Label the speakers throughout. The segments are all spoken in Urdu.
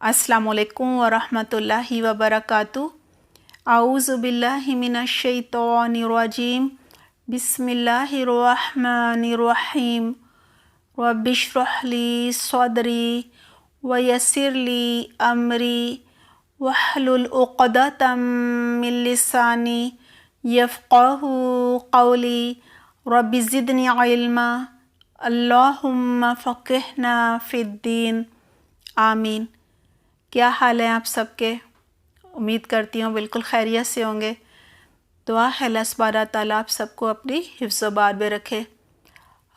Speaker 1: السلام علیکم ورحمۃ اللہ وبرکاتہ۔ اعوذ باللہ من الشیطان الرجیم، بسم اللہ الرحمن الرحیم۔ رب اشرح لی صدری ویسر لی امری واحلل عقدۃ من لسانی یفقہوا قولی۔ رب زدنی علما، اللہم فقہنا فی الدین، آمین۔ کیا حال ہے آپ سب کے؟ امید کرتی ہوں بالکل خیریت سے ہوں گے۔ دعا ہے اللہ سبحانہ تعالیٰ آپ سب کو اپنی حفظ و بار میں رکھے۔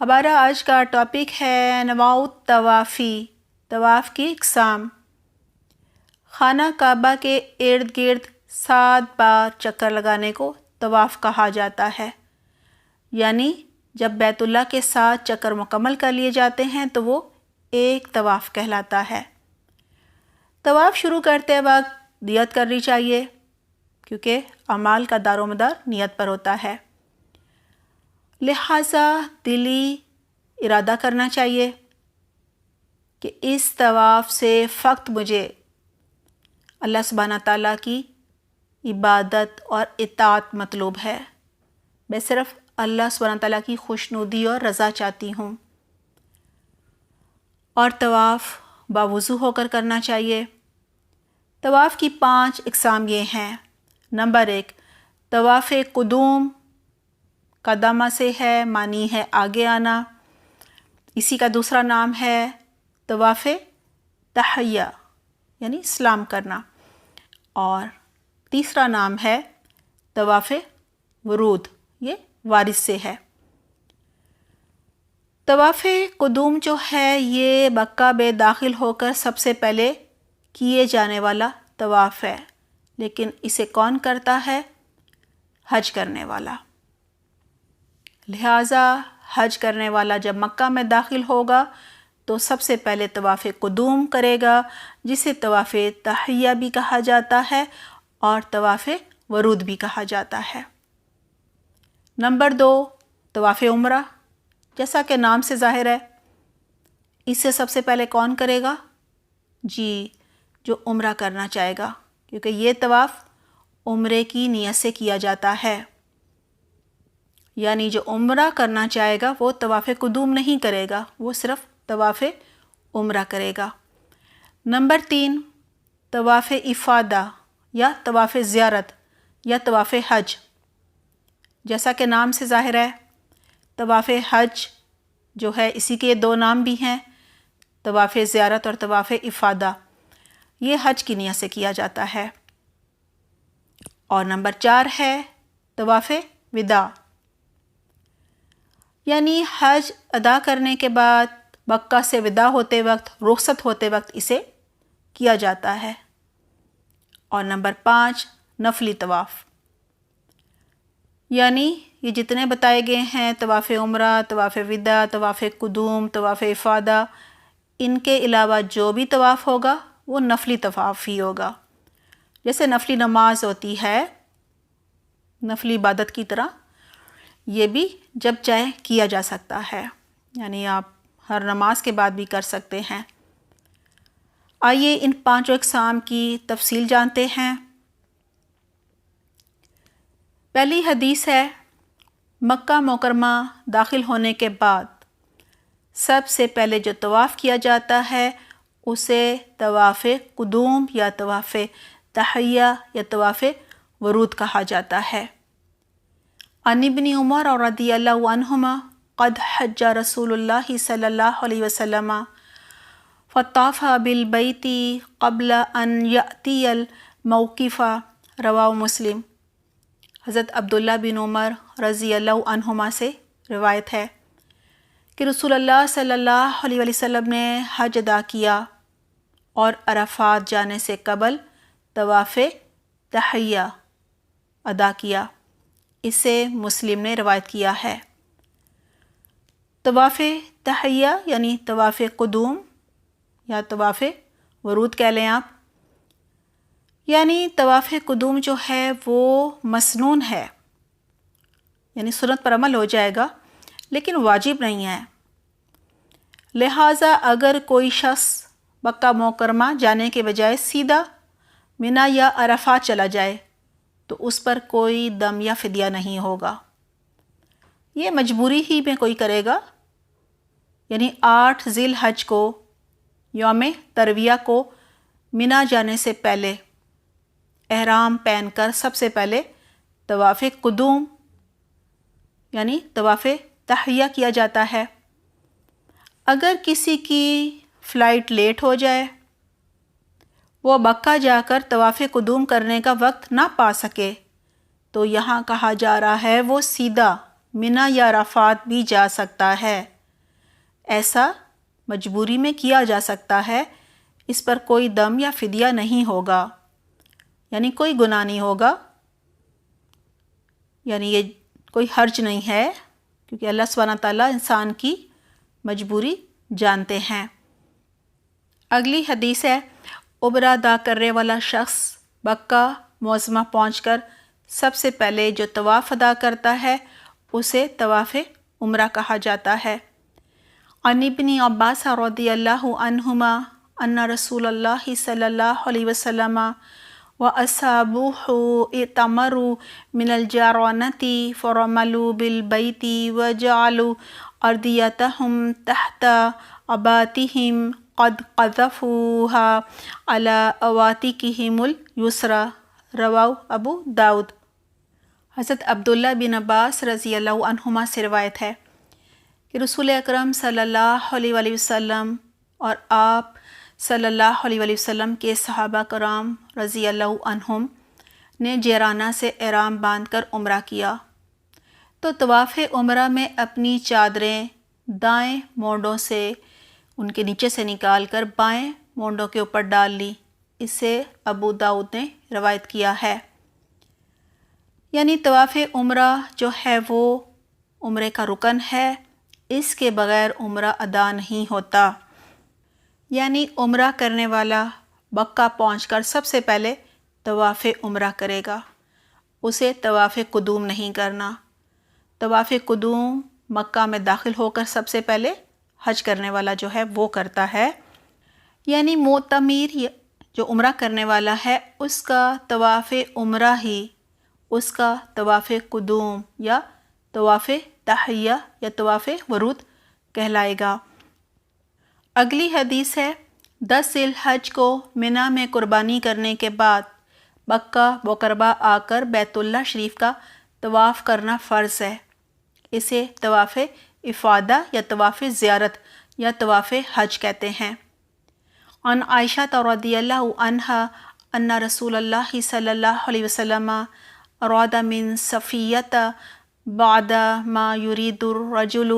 Speaker 1: ہمارا آج کا ٹاپک ہے انواع الطوافی، طواف کی اقسام۔ خانہ کعبہ کے ارد گرد 7 بار چکر لگانے کو طواف کہا جاتا ہے، یعنی جب بیت اللہ کے 7 چکر مکمل کر لیے جاتے ہیں تو وہ ایک طواف کہلاتا ہے۔ طواف شروع کرتے وقت نیت کرنی چاہیے، کیونکہ اعمال کا دار و مدار نیت پر ہوتا ہے، لہٰذا دلی ارادہ کرنا چاہیے کہ اس طواف سے فقط مجھے اللہ سبحانہ تعالیٰ کی عبادت اور اطاعت مطلوب ہے، میں صرف اللہ سبحانہ تعالیٰ کی خوشنودی اور رضا چاہتی ہوں۔ اور طواف باوضو ہو کر کرنا چاہیے۔ طواف کی 5 اقسام یہ ہیں۔ نمبر 1، طواف قدوم، قدمہ سے ہے، معنی ہے آگے آنا، اسی کا دوسرا نام ہے طواف تحیہ یعنی سلام کرنا، اور تیسرا نام ہے طواف ورود، یہ وارث سے ہے۔ طواف قدوم جو ہے یہ مکہ میں داخل ہو کر سب سے پہلے کیے جانے والا طواف ہے، لیکن اسے کون کرتا ہے؟ حج کرنے والا۔ لہٰذا حج کرنے والا جب مکہ میں داخل ہوگا تو سب سے پہلے طواف قدوم کرے گا، جسے طواف تحیہ بھی کہا جاتا ہے اور طواف ورود بھی کہا جاتا ہے۔ نمبر 2، طواف عمرہ، جیسا کہ نام سے ظاہر ہے، اسے سب سے پہلے کون کرے گا؟ جی، جو عمرہ کرنا چاہے گا، کیونکہ یہ طواف عمرے کی نیت سے کیا جاتا ہے، یعنی جو عمرہ کرنا چاہے گا وہ طواف قدوم نہیں کرے گا، وہ صرف طواف عمرہ کرے گا۔ نمبر 3، طواف افادہ یا طواف زیارت یا طواف حج، جیسا کہ نام سے ظاہر ہے، طواف حج جو ہے اسی کے 2 نام بھی ہیں، طواف زیارت اور طواف افادہ، یہ حج کی نیت سے کیا جاتا ہے۔ اور نمبر 4 ہے طواف وداع، یعنی حج ادا کرنے کے بعد مکہ سے وداع ہوتے وقت، رخصت ہوتے وقت اسے کیا جاتا ہے۔ اور نمبر 5، نفلی طواف، یعنی یہ جتنے بتائے گئے ہیں طواف عمرہ، طواف وداع، طواف قدوم، طواف افادہ، ان کے علاوہ جو بھی طواف ہوگا وہ نفلی طواف ہی ہوگا، جیسے نفلی نماز ہوتی ہے نفلی عبادت کی طرح، یہ بھی جب چاہے کیا جا سکتا ہے، یعنی آپ ہر نماز کے بعد بھی کر سکتے ہیں۔ آئیے ان 5 اقسام کی تفصیل جانتے ہیں۔ پہلی حدیث ہے، مکہ مکرمہ داخل ہونے کے بعد سب سے پہلے جو طواف کیا جاتا ہے اسے طواف قدوم یا طواف تحیہ یا طواف ورود کہا جاتا ہے۔ عن ابن عمر رضی اللہ عنہما قد حج رسول اللہ صلی اللہ علیہ وسلم فطاف بالبیت قبل ان یأتی الموقف، رواہ مسلم۔ حضرت عبداللہ بن عمر رضی اللہ عنہما سے روایت ہے کہ رسول اللہ صلی اللہ علیہ وسلم نے حج ادا کیا اور عرفات جانے سے قبل طواف تحیہ ادا کیا، اسے مسلم نے روایت کیا ہے۔ طواف تحیہ یعنی طواف قدوم یا طواف ورود کہہ لیں آپ، یعنی طواف قدوم جو ہے وہ مسنون ہے، یعنی سنت پر عمل ہو جائے گا لیکن واجب نہیں ہے، لہٰذا اگر کوئی شخص مکہ مکرمہ جانے کے بجائے سیدھا منا یا عرفات چلا جائے تو اس پر کوئی دم یا فدیہ نہیں ہوگا۔ یہ مجبوری ہی میں کوئی کرے گا، یعنی 8 ذی الحج کو یوم ترویہ کو منا جانے سے پہلے احرام پہن کر سب سے پہلے طواف قدوم یعنی طواف تحیہ کیا جاتا ہے۔ اگر کسی کی فلائٹ لیٹ ہو جائے، وہ مکہ جا کر طواف قدوم کرنے کا وقت نہ پا سکے، تو یہاں کہا جا رہا ہے وہ سیدھا منا یا عرفات بھی جا سکتا ہے۔ ایسا مجبوری میں کیا جا سکتا ہے، اس پر کوئی دم یا فدیہ نہیں ہوگا، یعنی کوئی گناہ نہیں ہوگا، یعنی یہ کوئی حرج نہیں ہے، کیونکہ اللہ سبحانہ تعالیٰ انسان کی مجبوری جانتے ہیں۔ اگلی حدیث ہے، عمرہ ادا کرنے والا شخص مکہ معظمہ پہنچ کر سب سے پہلے جو طواف ادا کرتا ہے اسے طواف عمرہ کہا جاتا ہے۔ عن ابن عباس رضی اللہ عنہما ان رسول اللہ صلی اللہ علیہ وسلم وأصحابه اعتمروا من الجعرانة فرملوا بالبيت وجعلوا أرديتهم تحت عباتهم قد قذفوها على عواتقهم اليسرى، رواه ابو داؤد۔ حضرت عبداللہ بن عباس رضی اللہ عنہما سے روایت ہے کہ رسول اکرم صلی اللہ علیہ وسلم اور آپ صلی اللہ علیہ وسلم کے صحابہ کرام رضی اللہ عنہم نے جعرانہ سے احرام باندھ کر عمرہ کیا، تو طواف عمرہ میں اپنی چادریں دائیں مونڈوں سے ان کے نیچے سے نکال کر بائیں مونڈوں کے اوپر ڈال لی۔ اسے ابو داؤد نے روایت کیا ہے۔ یعنی طواف عمرہ جو ہے وہ عمرے کا رکن ہے، اس کے بغیر عمرہ ادا نہیں ہوتا۔ یعنی عمرہ کرنے والا مکہ پہنچ کر سب سے پہلے طواف عمرہ کرے گا، اسے طواف قدوم نہیں کرنا۔ طواف قدوم مکہ میں داخل ہو کر سب سے پہلے حج کرنے والا جو ہے وہ کرتا ہے، یعنی معتمر جو عمرہ کرنے والا ہے اس کا طواف عمرہ ہی اس کا طواف قدوم یا طواف تحیہ یا طواف ورود کہلائے گا۔ اگلی حدیث ہے، 10 ذی الحج کو منا میں قربانی کرنے کے بعد مکہ مکرمہ آ کر بیت اللہ شریف کا طواف کرنا فرض ہے۔ اسے طواف افادہ یا طواف زیارت یا طواف حج کہتے ہیں۔ عن عائشہ رضی اللہ عنہا ان رسول اللہ صلی اللہ علیہ وسلم اراد من صفیۃ بعد ما يريد الرجل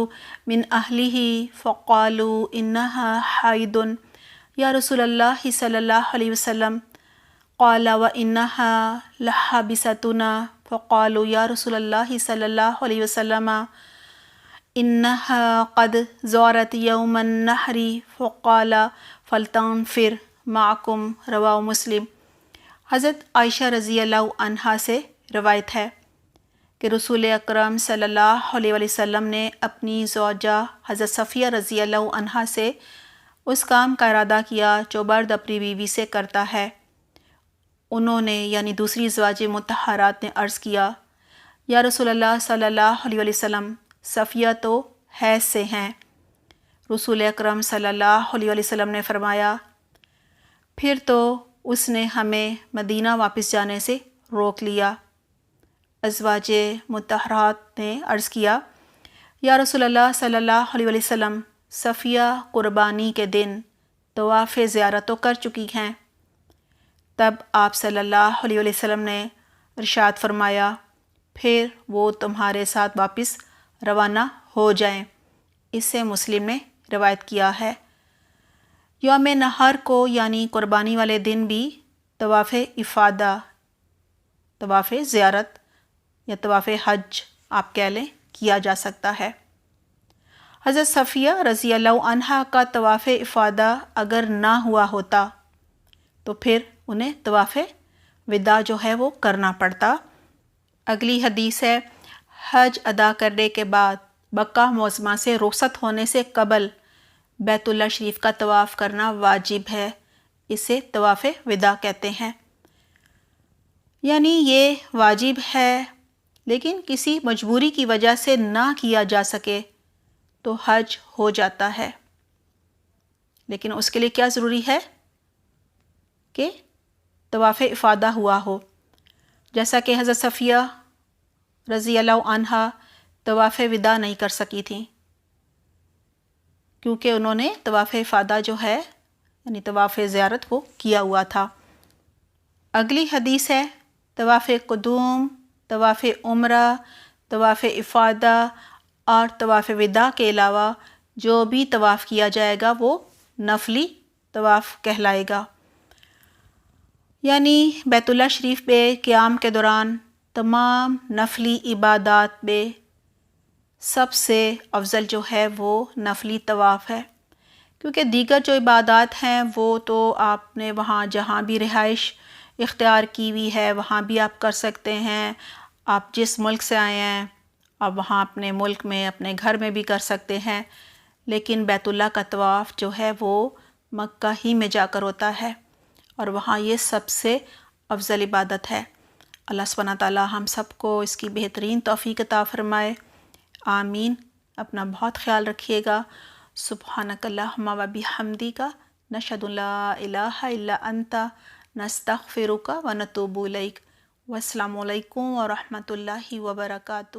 Speaker 1: من اہلہ فقالوا انها حائض یا رسول اللہ صلی اللہ علیہ وسلم قال وانها لحابستنا فقالوا یا رسول اللہ صلی اللہ علیہ وسلم انها قد زارت یوم النحر فقال فلتنفر معکم، رواہ مسلم۔ حضرت عائشہ رضی اللہ عنہا سے روایت ہے کہ رسول اکرم صلی اللہ علیہ وسلم نے اپنی زوجہ حضرت صفیہ رضی اللہ عنہا سے اس کام کا ارادہ کیا جو مرد اپنی بیوی سے کرتا ہے۔ انہوں نے یعنی دوسری ازواج مطہرات نے عرض کیا، یا رسول اللہ صلی اللہ علیہ وسلم صفیہ تو حیض سے ہیں۔ رسول اکرم صلی اللہ علیہ وسلم نے فرمایا، پھر تو اس نے ہمیں مدینہ واپس جانے سے روک لیا۔ ازواج مطہرات نے عرض کیا، یا رسول اللہ صلی اللہ علیہ وسلم صفیہ قربانی کے دن طواف زیارت تو کر چکی ہیں۔ تب آپ صلی اللہ علیہ وسلم نے ارشاد فرمایا، پھر وہ تمہارے ساتھ واپس روانہ ہو جائیں۔ اسے مسلم نے روایت کیا ہے۔ یوم نحر کو یعنی قربانی والے دن بھی طواف افادہ، طواف زیارت یا طواف حج آپ کہہ لیں کیا جا سکتا ہے۔ حضرت صفیہ رضی اللہ عنہا کا طواف افادہ اگر نہ ہوا ہوتا تو پھر انہیں طواف وداع جو ہے وہ کرنا پڑتا۔ اگلی حدیث ہے، حج ادا کرنے کے بعد مکہ معظمہ سے رخصت ہونے سے قبل بیت اللہ شریف کا طواف کرنا واجب ہے، اسے طواف وداع کہتے ہیں۔ یعنی یہ واجب ہے، لیکن کسی مجبوری کی وجہ سے نہ کیا جا سکے تو حج ہو جاتا ہے، لیکن اس کے لیے کیا ضروری ہے کہ طواف افادہ ہوا ہو، جیسا کہ حضرت صفیہ رضی اللہ عنہا طواف وداع نہیں کر سکی تھیں، کیونکہ انہوں نے طواف افادہ جو ہے یعنی طواف زیارت وہ کیا ہوا تھا۔ اگلی حدیث ہے طواف قدوم، طواف عمرہ، طواف افادہ اور طواف وداع کے علاوہ جو بھی طواف کیا جائے گا وہ نفلی طواف کہلائے گا۔ یعنی بیت اللہ شریف پہ قیام کے دوران تمام نفلی عبادات میں سب سے افضل جو ہے وہ نفلی طواف ہے، کیونکہ دیگر جو عبادات ہیں وہ تو آپ نے وہاں جہاں بھی رہائش اختیار کی ہوئی ہے وہاں بھی آپ کر سکتے ہیں، آپ جس ملک سے آئے ہیں آپ وہاں اپنے ملک میں اپنے گھر میں بھی کر سکتے ہیں، لیکن بیت اللہ کا طواف جو ہے وہ مکہ ہی میں جا کر ہوتا ہے اور وہاں یہ سب سے افضل عبادت ہے۔ اللہ سبحانہ تعالی ہم سب کو اس کی بہترین توفیق عطا فرمائے، آمین۔ اپنا بہت خیال رکھیے گا۔ سبحانک اللہم و بحمدک، نشہد ان لا الہ الا انت، نستغفرک و نتوب الیک۔ والسلام علیکم ورحمۃ اللہ وبرکاتہ۔